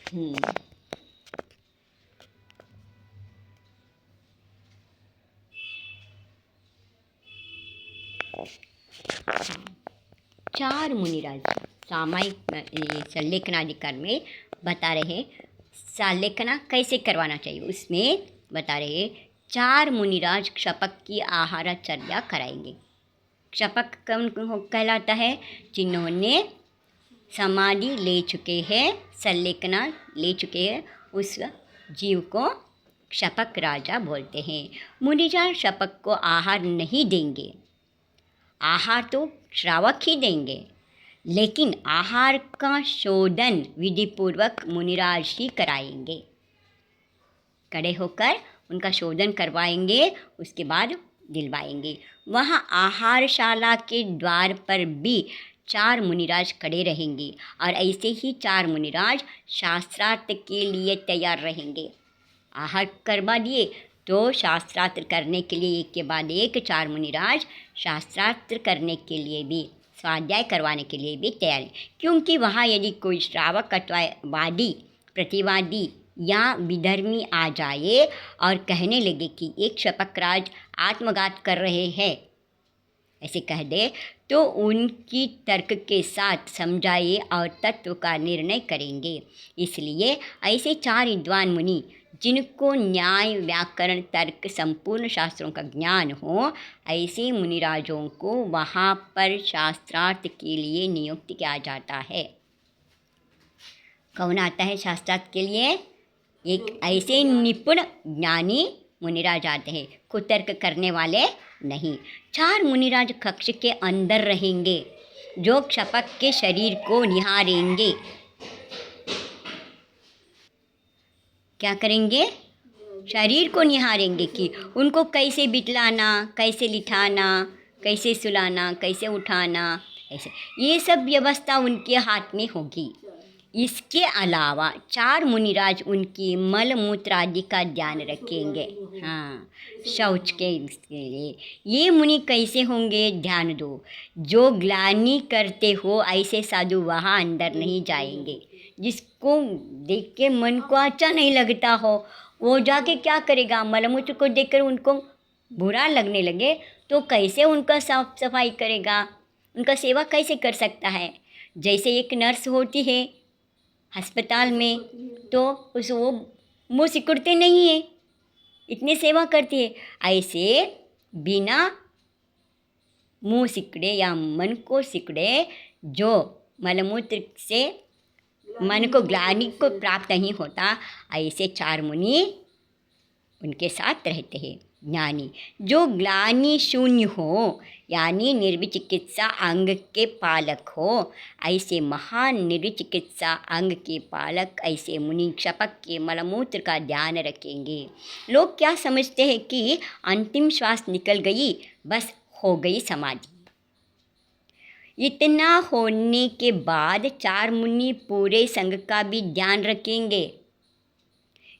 हम्म, चार मुनिराज सामायिक ये संलेखनाधिकार में बता रहे संलेखना कैसे करवाना चाहिए। उसमें बता रहे चार मुनिराज क्षपक की आहारचर्या कराएंगे। क्षपक कौन कहलाता है? जिन्होंने समाधि ले चुके हैं, संलेखना ले चुके हैं, उस जीव को क्षपक राजा बोलते हैं। मुनिराज क्षपक को आहार नहीं देंगे। आहार तो श्रावक ही देंगे, लेकिन आहार का शोधन विधिपूर्वक मुनिराज ही कराएंगे। खड़े होकर उनका शोधन करवाएंगे, उसके बाद दिलवाएंगे। वहाँ आहारशाला के द्वार पर भी चार मुनिराज खड़े रहेंगे और ऐसे ही चार मुनिराज शास्त्रार्थ के लिए तैयार रहेंगे। आहार करवा दिए तो शास्त्रार्थ करने के लिए एक के बाद एक चार मुनिराज शास्त्रार्थ करने के लिए भी, स्वाध्याय करवाने के लिए भी तैयार है। क्योंकि वहाँ यदि कोई श्रावक अथवा वादी, प्रतिवादी या विधर्मी आ जाए और कहने लगे कि एक क्षपकराज आत्मघात कर रहे हैं, ऐसे कह दे, तो उनकी तर्क के साथ समझाए और तत्व का निर्णय करेंगे। इसलिए ऐसे चार विद्वान मुनि जिनको न्याय, व्याकरण, तर्क, संपूर्ण शास्त्रों का ज्ञान हो, ऐसे मुनिराजों को वहाँ पर शास्त्रार्थ के लिए नियुक्त किया जाता है। कौन आता है शास्त्रार्थ के लिए? एक ऐसे निपुण ज्ञानी मुनिराज आते हैं, कुतर्क करने वाले नहीं। चार मुनिराज कक्ष के अंदर रहेंगे जो क्षपक के शरीर को निहारेंगे। क्या करेंगे? शरीर को निहारेंगे कि उनको कैसे बिटलाना, कैसे लिटाना, कैसे सुलाना, कैसे उठाना, ऐसे ये सब व्यवस्था उनके हाथ में होगी। इसके अलावा चार मुनिराज उनकी मल मूत्र आदि का ध्यान रखेंगे। हाँ, शौच के लिए ये मुनि कैसे होंगे? ध्यान दो, जो ग्लानि करते हो ऐसे साधु वहाँ अंदर नहीं जाएंगे। जिसको देख के मन को अच्छा नहीं लगता हो, वो जाके क्या करेगा? मलमूत्र को देखकर उनको बुरा लगने लगे तो कैसे उनका साफ सफाई करेगा? उनका सेवा कैसे कर सकता है? जैसे एक नर्स होती है अस्पताल में, तो उस वो मुँह सिकुड़ते नहीं है, इतनी सेवा करती है। ऐसे बिना मुँह सिकड़े या मन को सिकड़े, जो मलमूत्र से मन को ग्लानि को प्राप्त नहीं होता, ऐसे चार मुनि उनके साथ रहते हैं। ज्ञानी जो ग्लानि शून्य हो, यानी निर्विचिकित्सा अंग के पालक हो, ऐसे महान निर्विचिकित्सा अंग के पालक ऐसे मुनि क्षपक के मलमूत्र का ध्यान रखेंगे। लोग क्या समझते हैं कि अंतिम श्वास निकल गई, बस हो गई समाधि। इतना होने के बाद चार मुनि पूरे संघ का भी ध्यान रखेंगे,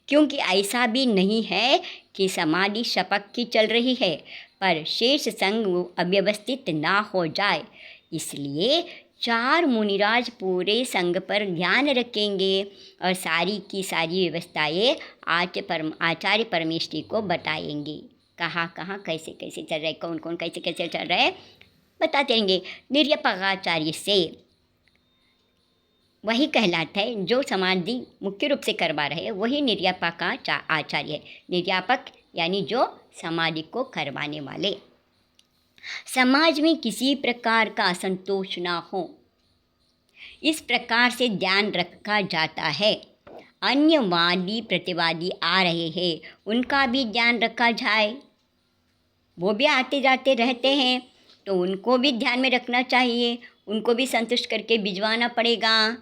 क्योंकि ऐसा भी नहीं है कि समाधि शपथ की चल रही है पर शेष संघ अव्यवस्थित ना हो जाए। इसलिए चार मुनिराज पूरे संघ पर ध्यान रखेंगे और सारी की सारी व्यवस्थाएं आचार्य परमेष्ठी को बताएंगे। कहाँ कहाँ कैसे कैसे चल रहा है, कौन कौन कैसे कैसे चल रहा है बताते रहेंगे। निर्यपकाचार्य से वही कहलाता है, जो समाधि मुख्य रूप से करवा रहे वही निर्यापक का आचार्य है। निर्यापक यानी जो समाधि को करवाने वाले। समाज में किसी प्रकार का असंतोष ना हो, इस प्रकार से ध्यान रखा जाता है। अन्य वादी प्रतिवादी आ रहे हैं, उनका भी ध्यान रखा जाए। वो भी आते जाते रहते हैं तो उनको भी ध्यान में रखना चाहिए, उनको भी संतुष्ट करके भिजवाना पड़ेगा।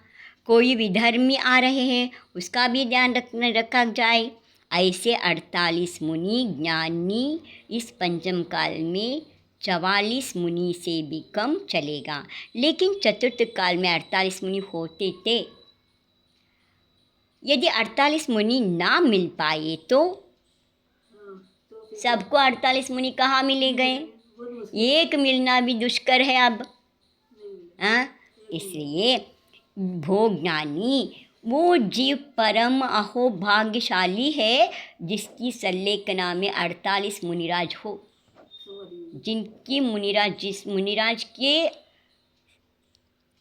कोई विधर्मी आ रहे हैं, उसका भी ध्यान रखा जाए। ऐसे 48 मुनि ज्ञानी इस पंचम काल में 44 मुनि से भी कम चलेगा। लेकिन चतुर्थ काल में 48 मुनि होते थे। यदि 48 मुनि ना मिल पाए तो सबको 48 मुनि कहाँ मिले गए? एक मिलना भी दुष्कर है अब। हाँ, इसलिए भोग ज्ञानी वो जीव परम अहो भाग्यशाली है जिसकी सल्लेखना में 48 मुनिराज हो। जिस मुनिराज के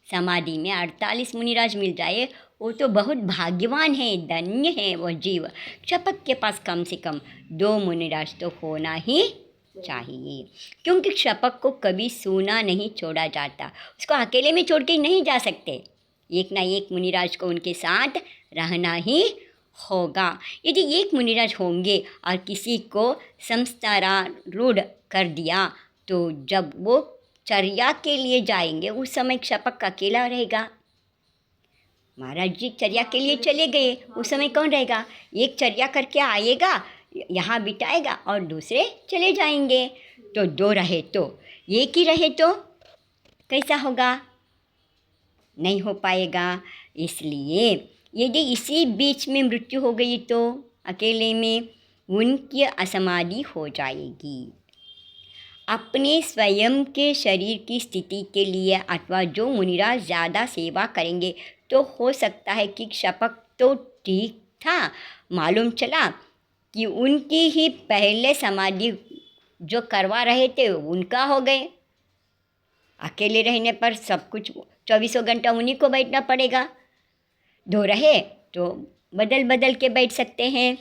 समाधि में 48 मुनिराज मिल जाए वो तो बहुत भाग्यवान है, धन्य है वो जीव। क्षपक के पास कम से कम 2 मुनिराज तो होना ही चाहिए, क्योंकि क्षपक को कभी सूना नहीं छोड़ा जाता, उसको अकेले में छोड़ के नहीं जा सकते, एक ना एक मुनिराज को उनके साथ रहना ही होगा। यदि एक मुनिराज होंगे और किसी को संस्कारारूढ़ कर दिया तो जब वो चर्या के लिए जाएंगे उस समय क्षपक अकेला रहेगा। महाराज जी चर्या के लिए चले गए, उस समय कौन रहेगा? एक चर्या करके आएगा, यहाँ बिताएगा और दूसरे चले जाएंगे। तो 2 रहे तो, एक ही रहे तो कैसा होगा? नहीं हो पाएगा। इसलिए यदि इसी बीच में मृत्यु हो गई तो अकेले में उनकी असमाधि हो जाएगी। अपने स्वयं के शरीर की स्थिति के लिए अथवा जो मुनिराज ज़्यादा सेवा करेंगे तो हो सकता है कि क्षपक तो ठीक था, मालूम चला कि उनकी ही पहले समाधि जो करवा रहे थे उनका हो गए। अकेले रहने पर सब कुछ 24 घंटा उन्हीं को बैठना पड़ेगा। 2 रहे तो बदल बदल के बैठ सकते हैं।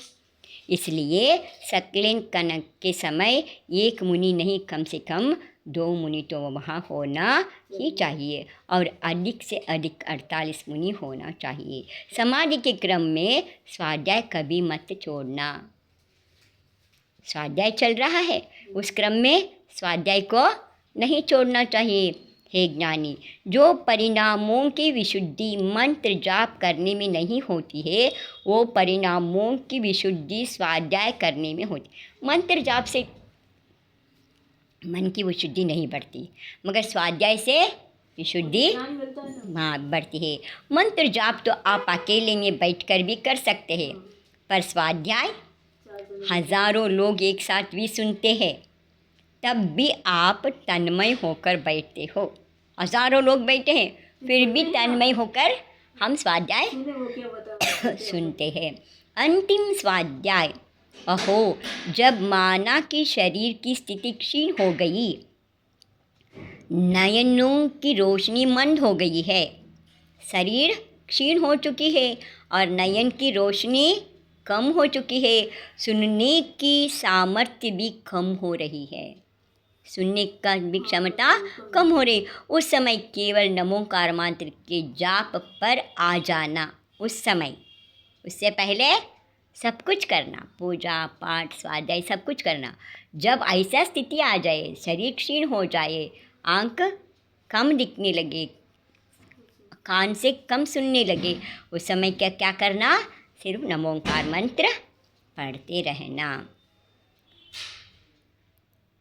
इसलिए सकलेन कनक के समय एक मुनि नहीं, कम से कम 2 मुनि तो वहाँ होना ही चाहिए और अधिक से अधिक 48 मुनि होना चाहिए। समाधि के क्रम में स्वाध्याय कभी मत छोड़ना। स्वाध्याय चल रहा है, उस क्रम में स्वाध्याय को नहीं छोड़ना चाहिए। हे ज्ञानी, जो परिणामों की विशुद्धि मंत्र जाप करने में नहीं होती है वो परिणामों की विशुद्धि स्वाध्याय करने में होती। मंत्र जाप से मन की विशुद्धि नहीं बढ़ती, मगर स्वाध्याय से विशुद्धि बढ़ती है। मंत्र जाप तो आप अकेले में बैठकर भी कर सकते हैं, पर स्वाध्याय हजारों लोग एक साथ भी सुनते हैं, तब भी आप तन्मय होकर बैठते हो। हजारों लोग बैठे हैं फिर भी तन्मय होकर हम स्वाध्याय सुनते हैं। अंतिम स्वाध्याय, अहो जब माना कि शरीर की स्थिति क्षीण हो गई, नयनों की रोशनी मंद हो गई है, शरीर क्षीण हो चुकी है और नयन की रोशनी कम हो चुकी है, सुनने की सामर्थ्य भी कम हो रही है, सुनने का भी क्षमता कम हो रही। उस समय केवल नमोकार मंत्र के जाप पर आ जाना, उस समय, उससे पहले सब कुछ करना, पूजा पाठ स्वाध्याय सब कुछ करना। जब ऐसा स्थिति आ जाए, शरीर क्षीण हो जाए, आँख कम दिखने लगे, कान से कम सुनने लगे, उस समय क्या क्या करना? सिर्फ नमोकार मंत्र पढ़ते रहना।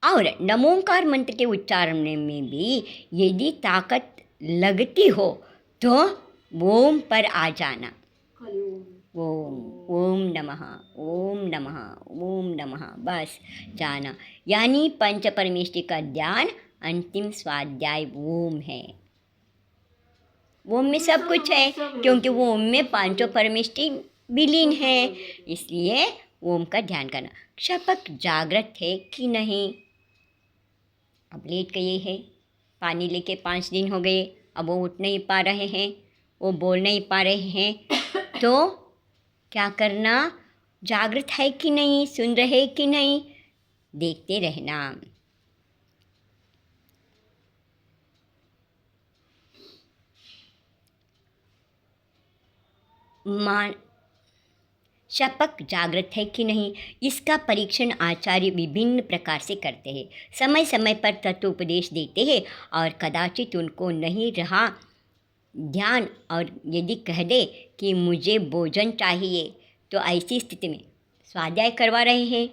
और नमोकार मंत्र के उच्चारण में भी यदि ताकत लगती हो तो ओम पर आ जाना। ओम, ओम नमः, ओम नमः, ओम नमः, बस जाना। यानी पंच परमेष्टि का ध्यान अंतिम स्वाध्याय ओम है। ओम में सब कुछ है, क्योंकि वो ओम में पांचों परमेष्टि विलीन है, इसलिए ओम का ध्यान करना। क्षपक जागृत है कि नहीं? अब लेट गए हैं, पानी लेके 5 दिन हो गए, अब वो उठ नहीं पा रहे हैं, वो बोल नहीं पा रहे हैं, तो क्या करना? जागृत है कि नहीं, सुन रहे कि नहीं, देखते रहना। क्षपक जागृत है कि नहीं, इसका परीक्षण आचार्य विभिन्न प्रकार से करते हैं। समय समय पर तत्वोपदेश देते हैं और कदाचित उनको नहीं रहा ध्यान और यदि कह दे कि मुझे भोजन चाहिए, तो ऐसी स्थिति में स्वाध्याय करवा रहे हैं,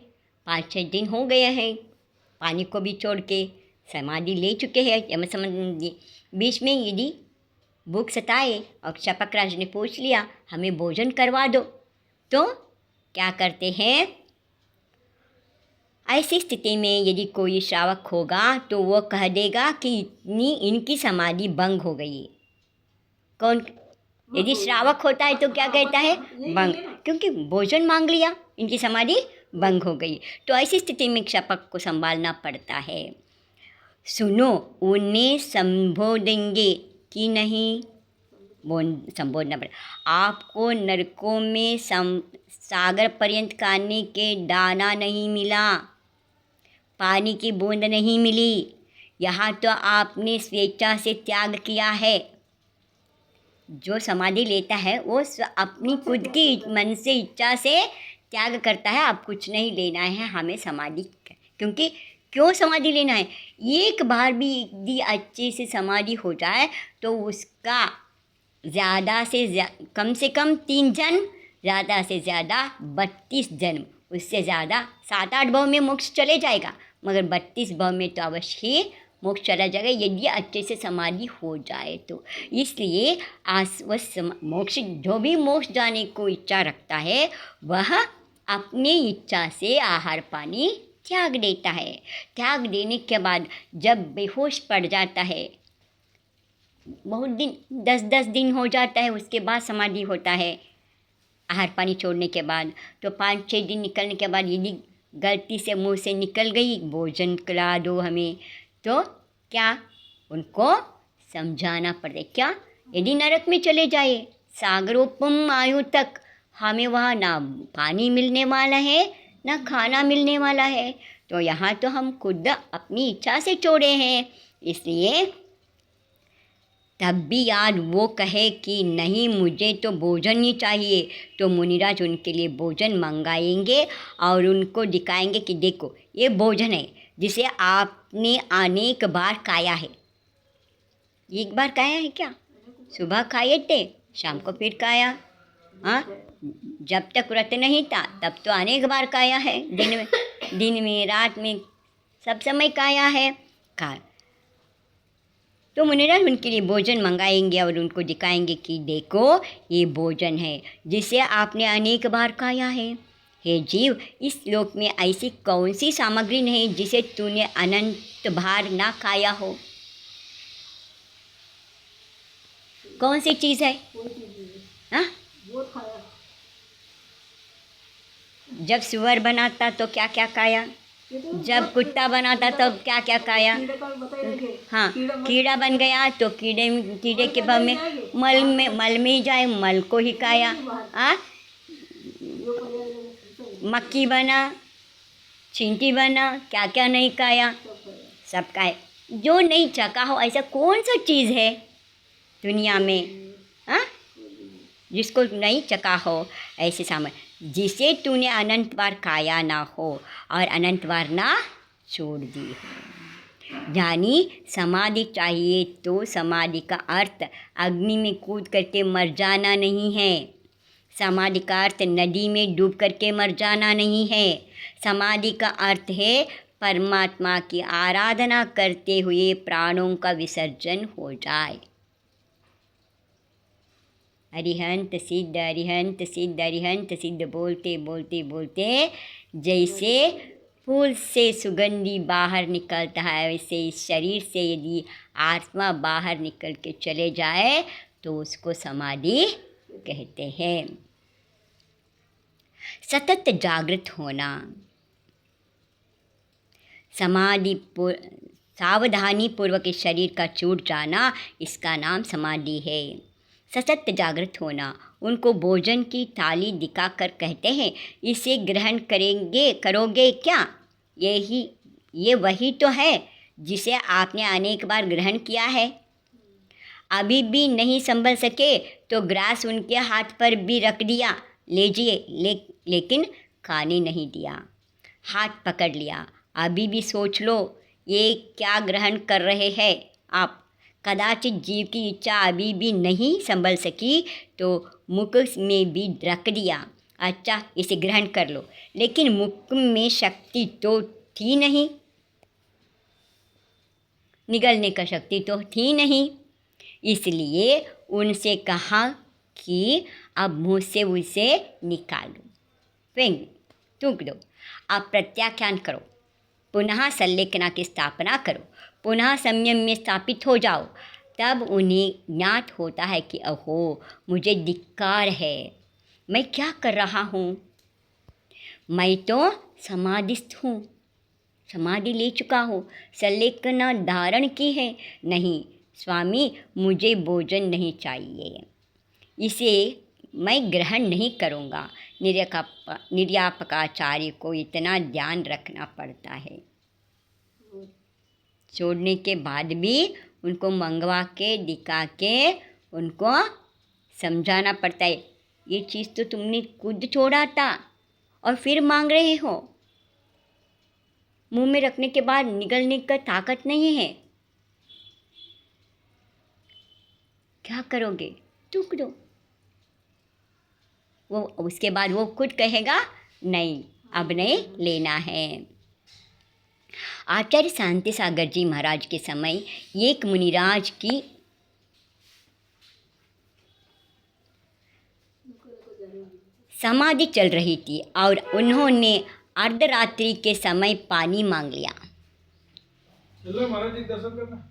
5-6 दिन हो गए हैं, पानी को भी छोड़ के समाधि ले चुके हैं, यम समाधि, बीच में यदि भूख सताए और क्षपक राज ने पूछ लिया हमें भोजन करवा दो, तो क्या करते हैं? ऐसी स्थिति में यदि कोई श्रावक होगा तो वो कह देगा कि इनकी समाधि भंग हो गई। कौन? यदि श्रावक होता है तो क्या कहता है? भंग, क्योंकि भोजन मांग लिया, इनकी समाधि भंग हो गई। तो ऐसी स्थिति में क्षपक को संभालना पड़ता है। सुनो, उन्हें संबोधेंगे कि नहीं? संबोधना पड़ेगा। आपको नरकों में सागर पर्यंत खाने के दाना नहीं मिला, पानी की बूंद नहीं मिली। यहाँ तो आपने स्वेच्छा से त्याग किया है। जो समाधि लेता है वो अपनी खुद की मन से इच्छा से त्याग करता है। आप कुछ नहीं लेना है हमें समाधि, क्योंकि क्यों समाधि लेना है? एक बार भी यदि अच्छे से समाधि हो जाए तो उसका ज़्यादा से कम से कम 3 जन्म, ज़्यादा से ज़्यादा 32 जन्म, उससे ज़्यादा 7-8 भव में मोक्ष चले जाएगा, मगर 32 भव में तो अवश्य ही मोक्ष चला जाएगा यदि अच्छे से समाधि हो जाए तो। इसलिए मोक्ष, जो भी मोक्ष जाने को इच्छा रखता है वह अपनी इच्छा से आहार पानी त्याग देता है। त्याग देने के बाद जब बेहोश पड़ जाता है, बहुत दिन 10-10 दिन हो जाता है, उसके बाद समाधि होता है आहार पानी छोड़ने के बाद। तो 5-6 दिन निकलने के बाद यदि गलती से मुंह से निकल गई भोजन खिला दो हमें, तो क्या उनको समझाना पड़े। क्या? यदि नरक में चले जाए सागरोपम आयु तक, हमें वहाँ ना पानी मिलने वाला है ना खाना मिलने वाला है, तो यहाँ तो हम खुद अपनी इच्छा से छोड़े हैं। इसलिए तब भी याद वो कहे कि नहीं मुझे तो भोजन ही चाहिए, तो मुनिराज उनके लिए भोजन मंगाएंगे और उनको दिखाएंगे कि देखो ये भोजन है जिसे आपने अनेक बार खाया है। एक बार खाया है क्या? सुबह खाए थे, शाम को फिर खाया। हाँ, जब तक व्रत नहीं था तब तो अनेक बार खाया है, दिन में रात में सब समय खाया है। तो मुनिराज उनके लिए भोजन मंगाएंगे और उनको दिखाएंगे कि देखो ये भोजन है जिसे आपने अनेक बार खाया है। हे जीव, इस लोक में ऐसी कौन सी सामग्री नहीं जिसे तूने अनंत बार ना खाया हो? कौन सी चीज़ है? हाँ, जब सुअर बनाता तो क्या क्या खाया, जब कुत्ता बनाता तो क्या क्या खाया। हाँ, कीड़ा बन गया तो कीड़े के भाव में मल में ही जाए, मल को ही खाया। हाँ, मक्खी बना, चींटी बना, क्या क्या नहीं खाया, सब खाए। जो नहीं चखा हो ऐसा कौन सा चीज़ है दुनिया में, हाँ, जिसको नहीं चखा हो ऐसे सामान जिसे तूने अनंत बार खाया ना हो और अनंत बार ना छोड़ दी हो। यानी समाधि चाहिए तो समाधि का अर्थ अग्नि में कूद करके मर जाना नहीं है। समाधि का अर्थ नदी में डूब करके मर जाना नहीं है। समाधि का अर्थ है परमात्मा की आराधना करते हुए प्राणों का विसर्जन हो जाए। अरिहंत सिद्ध, अरिहंत सिद्ध, अरिहंत सिद्ध बोलते बोलते बोलते जैसे फूल से सुगंधी बाहर निकलता है, वैसे इस शरीर से यदि आत्मा बाहर निकल के चले जाए तो उसको समाधि कहते हैं। सतत जागृत होना, सावधानी पूर्वक इस शरीर का छूट जाना, इसका नाम समाधि है। सतत जागृत होना, उनको भोजन की थाली दिखाकर कहते हैं इसे ग्रहण करोगे क्या? ये वही तो है जिसे आपने अनेक बार ग्रहण किया है। अभी भी नहीं संभल सके तो ग्रास उनके हाथ पर भी रख दिया, लीजिए, लेकिन खाने नहीं दिया। हाथ पकड़ लिया, अभी भी सोच लो ये क्या ग्रहण कर रहे हैं आप। कदाचित जीव की इच्छा अभी भी नहीं संभल सकी तो मुख में भी रख दिया, अच्छा इसे ग्रहण कर लो, लेकिन मुख में शक्ति तो थी नहीं, निगलने का शक्ति तो थी नहीं। इसलिए उनसे कहा कि अब मुँह से उसे निकाल दो, फेंक थूक दो। अब प्रत्याख्यान करो, पुनः संलेखना की स्थापना करो, पुनः संयम में स्थापित हो जाओ। तब उन्हें ज्ञात होता है कि अहो, मुझे धिक्कार है, मैं क्या कर रहा हूँ। मैं तो समाधिस्थ हूँ, समाधि ले चुका हूँ, संलेखना धारण की है। नहीं स्वामी, मुझे भोजन नहीं चाहिए, इसे मैं ग्रहण नहीं करूँगा। निर्यापकाचार्य को इतना ध्यान रखना पड़ता है। छोड़ने के बाद भी उनको मंगवा के दिखा के उनको समझाना पड़ता है, ये चीज़ तो तुमने खुद छोड़ा था और फिर मांग रहे हो। मुंह में रखने के बाद निगलने का ताकत नहीं है, क्या करोगे, थूक दो। वो उसके बाद वो खुद कहेगा नहीं, अब नहीं लेना है। आचार्य शांति सागर जी महाराज के समय एक मुनिराज की समाधि चल रही थी और उन्होंने अर्धरात्रि के समय पानी मांग लिया। चलो महाराज जी दर्शन करना।